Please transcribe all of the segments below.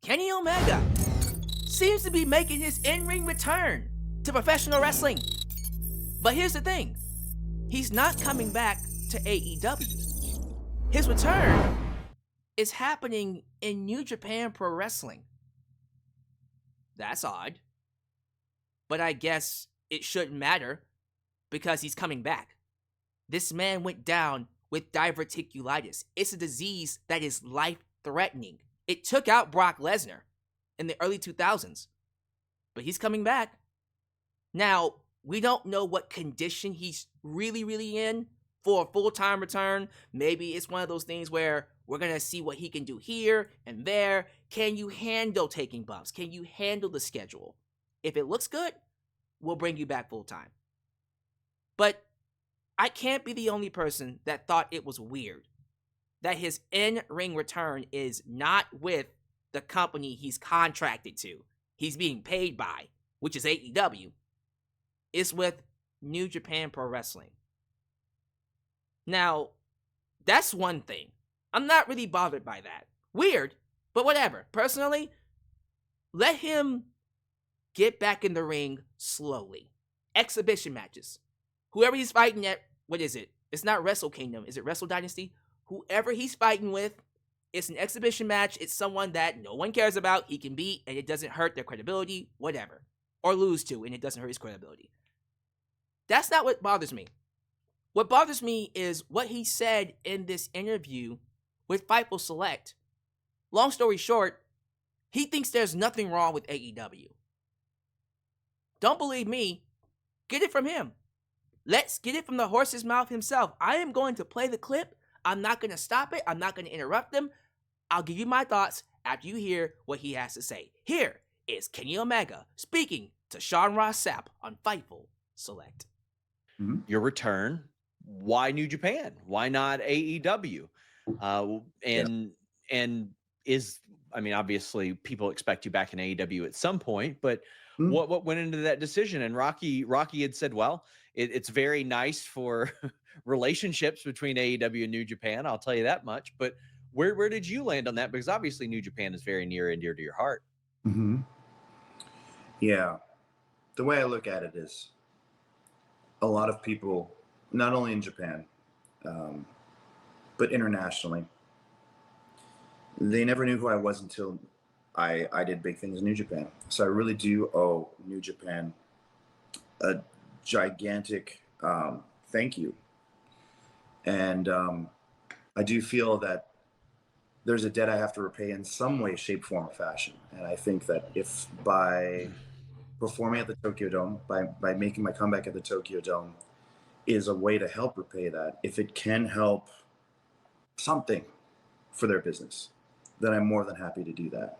Kenny Omega seems to be making his in-ring return to professional wrestling. But here's the thing. He's not coming back to AEW. His return is happening in New Japan Pro Wrestling. That's odd. But I guess it shouldn't matter because he's coming back. This man went down with diverticulitis. It's a disease that is life-threatening. It took out Brock Lesnar in the early 2000s. But he's coming back. Now, we don't know what condition he's really in for a full-time return. Maybe it's one of those things where we're going to see what he can do here and there. Can you handle taking bumps? Can you handle the schedule? If it looks good, we'll bring you back full-time. But I can't be the only person that thought it was weird that his in-ring return is not with the company he's contracted to, he's being paid by, which is AEW. It's with New Japan Pro Wrestling. Now, that's one thing. I'm not really bothered by that. Weird, but whatever. Personally, let him get back in the ring slowly. Exhibition matches. Whoever he's fighting at, what is it? It's not Wrestle Kingdom. Is it Wrestle Dynasty? Whoever he's fighting with, it's an exhibition match. It's someone that no one cares about. He can beat, and it doesn't hurt their credibility, whatever. Or lose to, and it doesn't hurt his credibility. That's not what bothers me. What bothers me is what he said in this interview with Fightful Select. Long story short, he thinks there's nothing wrong with AEW. Don't believe me? Get it from him. Let's get it from the horse's mouth himself. I am going to play the clip. I'm not going to stop it. I'm not going to interrupt him. I'll give you my thoughts after you hear what he has to say. Here is Kenny Omega speaking to Sean Ross Sapp on Fightful Select. Your return. Why New Japan? Why not AEW? Obviously people expect you back in AEW at some point, but what went into that decision? And Rocky had said, well, it's very nice for relationships between AEW and New Japan. I'll tell you that much. But where did you land on that? Because obviously New Japan is very near and dear to your heart. Yeah. The way I look at it is a lot of people, not only in Japan, but internationally, they never knew who I was until I did big things in New Japan. So I really do owe New Japan a gigantic thank you. And I do feel that there's a debt I have to repay in some way, shape, form, or fashion. And I think that if by performing at the Tokyo Dome, by making my comeback at the Tokyo Dome, is a way to help repay that, if it can help something for their business, then I'm more than happy to do that.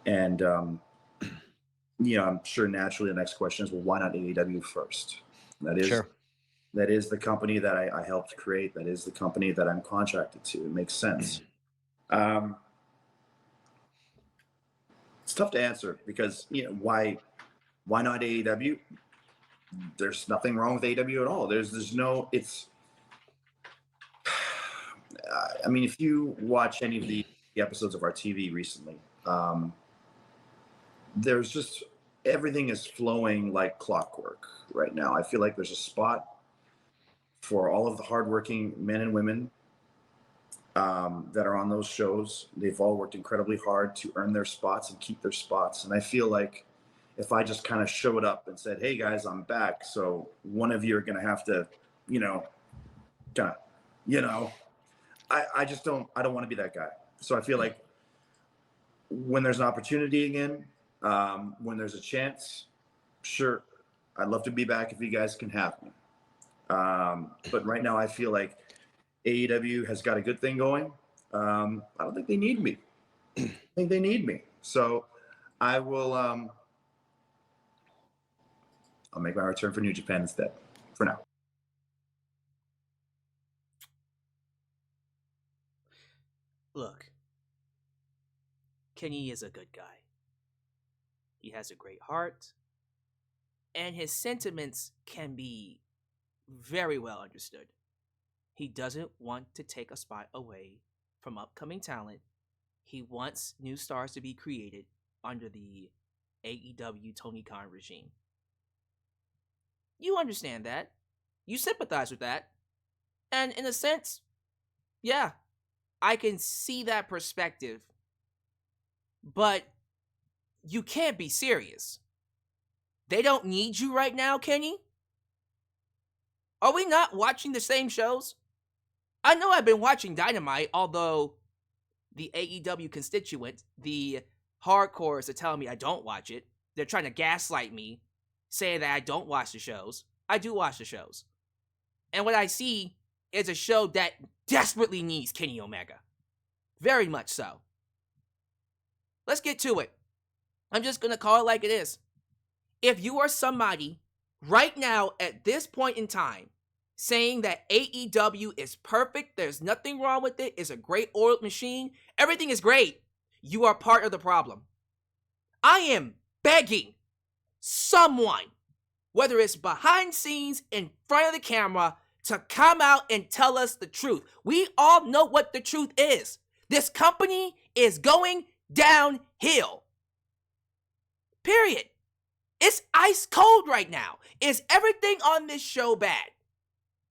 And, I'm sure naturally the next question is, well, why not AEW first? That is the company that I helped create. That is the company that I'm contracted to. It makes sense. It's tough to answer because, why not AEW? There's nothing wrong with AEW at all. There's no, it's, if you watch any of the episodes of our TV recently, there's just, everything is flowing like clockwork right now. I feel like there's a spot for all of the hardworking men and women that are on those shows. They've all worked incredibly hard to earn their spots and keep their spots. And I feel like if I just kind of showed up and said, hey guys, I'm back, so one of you are going to have to, I just don't want to be that guy. So I feel like when there's an opportunity again, when there's a chance, sure, I'd love to be back if you guys can have me. But right now I feel like AEW has got a good thing going. I don't think they need me. I think they need me. So I will, I'll make my return for New Japan instead, for now. Look, Kenny is a good guy. He has a great heart, and his sentiments can be very well understood. He doesn't want to take a spot away from upcoming talent. He wants new stars to be created under the AEW Tony Khan regime. You understand that. You sympathize with that. And in a sense, yeah, I can see that perspective. But you can't be serious. They don't need you right now, Kenny? Are we not watching the same shows? I know I've been watching Dynamite, although the AEW constituent, the hardcores, are telling me I don't watch it. They're trying to gaslight me, saying that I don't watch the shows. I do watch the shows. And what I see is a show that desperately needs Kenny Omega. Very much so. Let's get to it. I'm just going to call it like it is. If you are somebody right now at this point in time saying that AEW is perfect, there's nothing wrong with it, it's a great oiled machine, everything is great, you are part of the problem. I am begging someone, whether it's behind scenes, in front of the camera, to come out and tell us the truth. We all know what the truth is. This company is going downhill. Period. It's ice cold right now. Is everything on this show bad?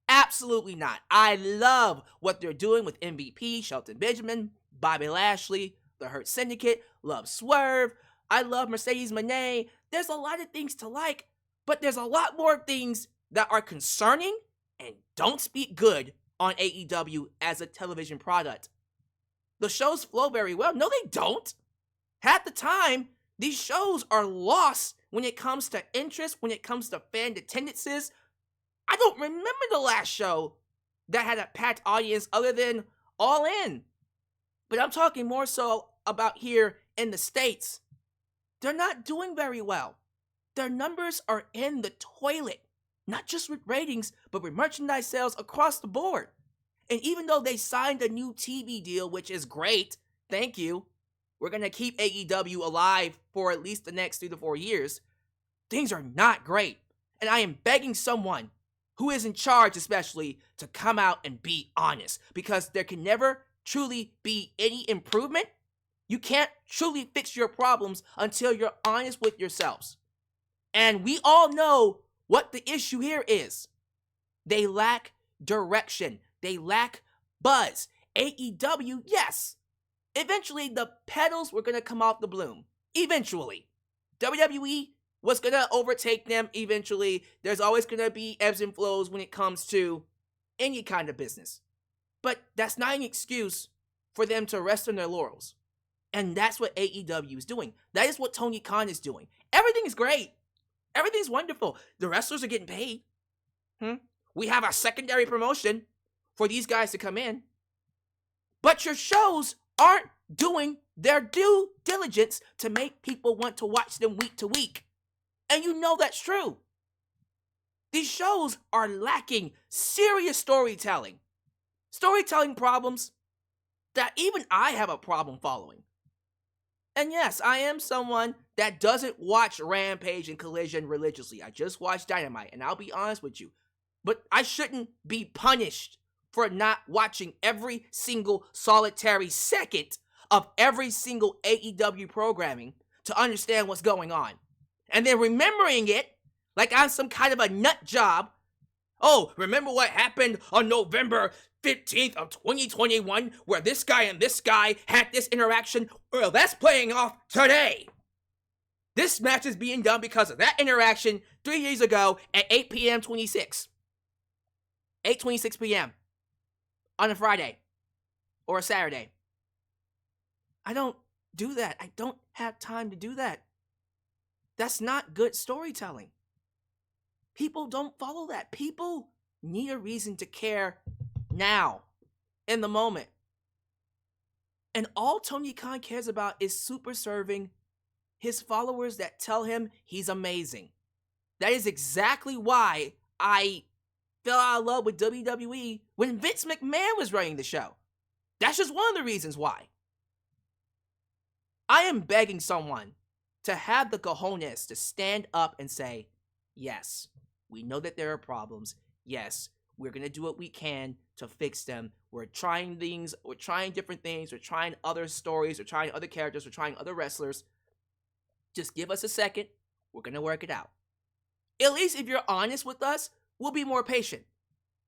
Absolutely not. I love what they're doing with MVP, Shelton Benjamin, Bobby Lashley, the Hurt Syndicate, love Swerve. I love Mercedes Moné. There's a lot of things to like, but there's a lot more things that are concerning and don't speak good on AEW as a television product. The shows flow very well. No, they don't. Half the time, these shows are lost when it comes to interest, when it comes to fan attendances. I don't remember the last show that had a packed audience other than All In. But I'm talking more so about here in the States. They're not doing very well. Their numbers are in the toilet. Not just with ratings, but with merchandise sales across the board. And even though they signed a new TV deal, which is great, thank you, we're going to keep AEW alive for at least the next 3 to 4 years, things are not great. And I am begging someone who is in charge especially to come out and be honest, because there can never truly be any improvement. You can't truly fix your problems until you're honest with yourselves. And we all know what the issue here is. They lack direction. They lack buzz. AEW, yes. Eventually, the petals were going to come off the bloom. Eventually. WWE was going to overtake them eventually. There's always going to be ebbs and flows when it comes to any kind of business. But that's not an excuse for them to rest on their laurels. And that's what AEW is doing. That is what Tony Khan is doing. Everything is great. Everything's wonderful. The wrestlers are getting paid. We have a secondary promotion for these guys to come in. But your shows aren't doing their due diligence to make people want to watch them week to week. And you know that's true. These shows are lacking serious storytelling. Storytelling problems that even I have a problem following. And yes, I am someone that doesn't watch Rampage and Collision religiously. I just watch Dynamite, and I'll be honest with you. But I shouldn't be punished for not watching every single solitary second of every single AEW programming to understand what's going on. And then remembering it like I'm some kind of a nut job. Oh, remember what happened on November 15th of 2021 where this guy and this guy had this interaction? Well, that's playing off today. This match is being done because of that interaction 3 years ago at 8 p.m. 8:26 p.m. on a Friday or a Saturday. I don't do that. I don't have time to do that. That's not good storytelling. People don't follow that. People need a reason to care now, in the moment. And all Tony Khan cares about is super serving his followers that tell him he's amazing. That is exactly why I fell out of love with WWE when Vince McMahon was running the show. That's just one of the reasons why. I am begging someone to have the cojones to stand up and say, yes, we know that there are problems. Yes, We're going to do what we can to fix them. We're trying things. We're trying different things. We're trying other stories. We're trying other characters. We're trying other wrestlers. Just give us a second. We're going to work it out. At least if you're honest with us, we'll be more patient.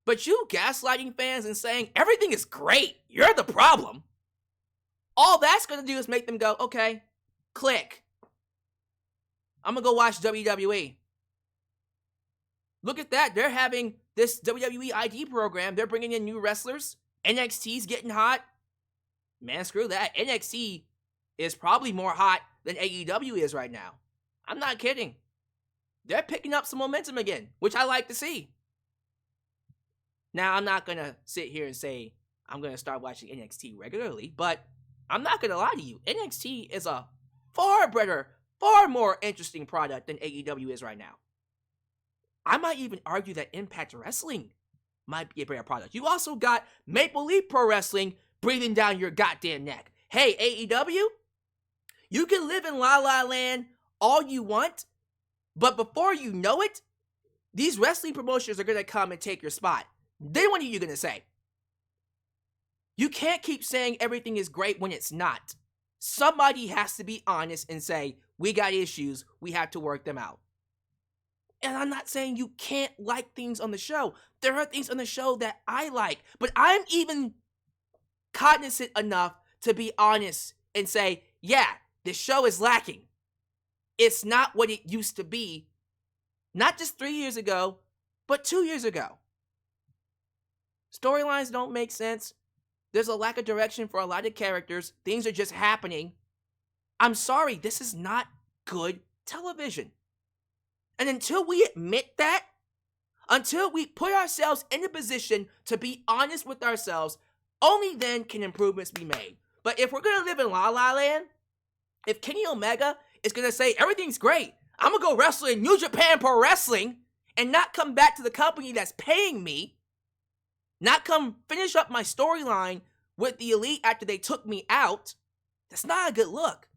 But you gaslighting fans and saying everything is great, you're the problem. All that's going to do is make them go, okay, click. I'm going to go watch WWE. Look at that. They're having this WWE ID program. They're bringing in new wrestlers. NXT's getting hot. Man, screw that. NXT is probably more hot than AEW is right now. I'm not kidding. They're picking up some momentum again, which I like to see. Now, I'm not going to sit here and say I'm going to start watching NXT regularly, but I'm not going to lie to you. NXT is a far better, far more interesting product than AEW is right now. I might even argue that Impact Wrestling might be a better product. You also got Maple Leaf Pro Wrestling breathing down your goddamn neck. Hey, AEW, you can live in La La Land all you want, but before you know it, these wrestling promotions are going to come and take your spot. Then what are you going to say? You can't keep saying everything is great when it's not. Somebody has to be honest and say, we got issues, we have to work them out. And I'm not saying you can't like things on the show. There are things on the show that I like, but I'm even cognizant enough to be honest and say, yeah, this show is lacking. It's not what it used to be, not just 3 years ago, but 2 years ago. Storylines don't make sense. There's a lack of direction for a lot of characters. Things are just happening. I'm sorry, this is not good television. And until we admit that, until we put ourselves in a position to be honest with ourselves, only then can improvements be made. But if we're going to live in La La Land, if Kenny Omega is going to say everything's great, I'm going to go wrestle in New Japan Pro Wrestling and not come back to the company that's paying me, not come finish up my storyline with the Elite after they took me out, that's not a good look.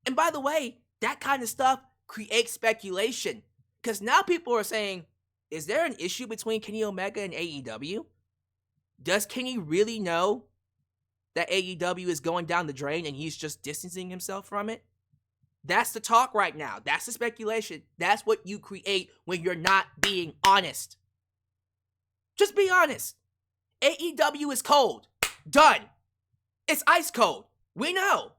And by the way, that kind of stuff creates speculation. Because now people are saying, is there an issue between Kenny Omega and AEW? Does Kenny really know that AEW is going down the drain and he's just distancing himself from it? That's the talk right now. That's the speculation. That's what you create when you're not being honest. Just be honest. AEW is cold. Done. It's ice cold. We know.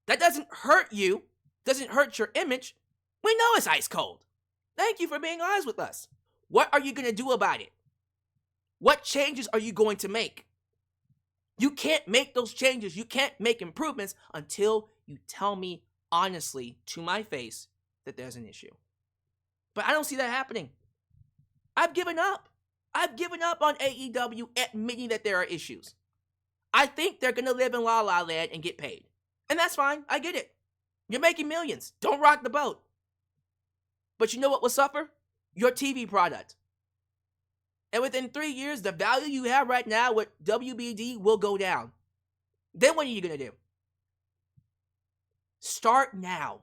That doesn't hurt you. Doesn't hurt your image. We know it's ice cold. Thank you for being honest with us. What are you going to do about it? What changes are you going to make? You can't make those changes. You can't make improvements until you tell me honestly to my face that there's an issue. But I don't see that happening. I've given up. I've given up on AEW admitting that there are issues. I think they're going to live in La La Land and get paid. And that's fine. I get it. You're making millions. Don't rock the boat. But you know what will suffer? Your TV product. And within 3 years, the value you have right now with WBD will go down. Then what are you going to do? Start now.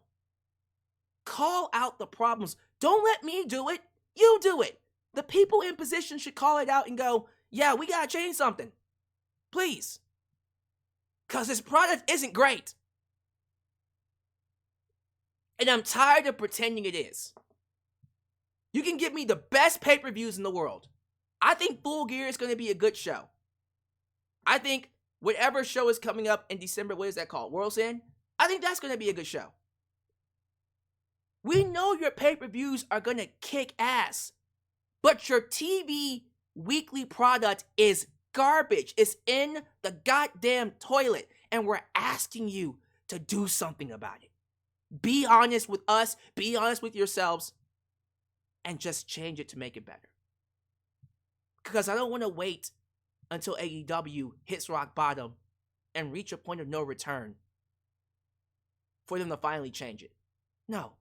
Call out the problems. Don't let me do it. You do it. The people in position should call it out and go, yeah, we got to change something. Please. Because this product isn't great. And I'm tired of pretending it is. You can give me the best pay-per-views in the world. I think Full Gear is going to be a good show. I think whatever show is coming up in December, what is that called? World's End? I think that's going to be a good show. We know your pay-per-views are going to kick ass. But your TV weekly product is garbage. It's in the goddamn toilet. And we're asking you to do something about it. Be honest with us. Be honest with yourselves. And just change it to make it better. Because I don't want to wait until AEW hits rock bottom and reach a point of no return for them to finally change it. No.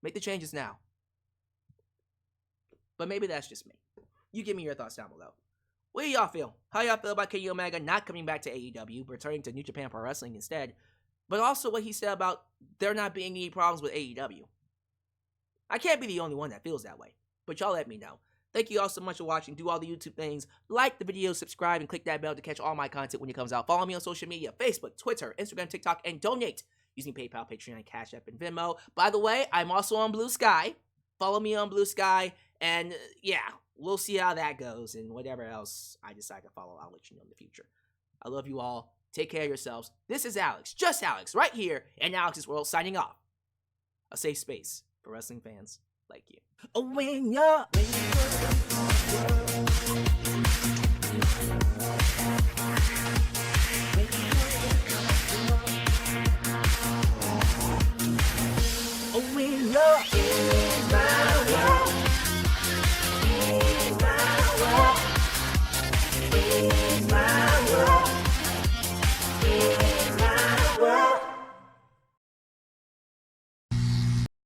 Make the changes now. But maybe that's just me. You give me your thoughts down below. What do y'all feel? How y'all feel about Kenny Omega not coming back to AEW, returning to New Japan Pro Wrestling instead? But also what he said about there not being any problems with AEW. I can't be the only one that feels that way. But y'all let me know. Thank you all so much for watching. Do all the YouTube things. Like the video, subscribe, and click that bell to catch all my content when it comes out. Follow me on social media, Facebook, Twitter, Instagram, TikTok, and donate using PayPal, Patreon, Cashapp, and Venmo. By the way, I'm also on Blue Sky. Follow me on Blue Sky, and yeah, we'll see how that goes, and whatever else I decide to follow, I'll let you know in the future. I love you all. Take care of yourselves. This is Alyx, just Alyx, right here in Alyx's World, signing off. A safe space for wrestling fans like you. When you're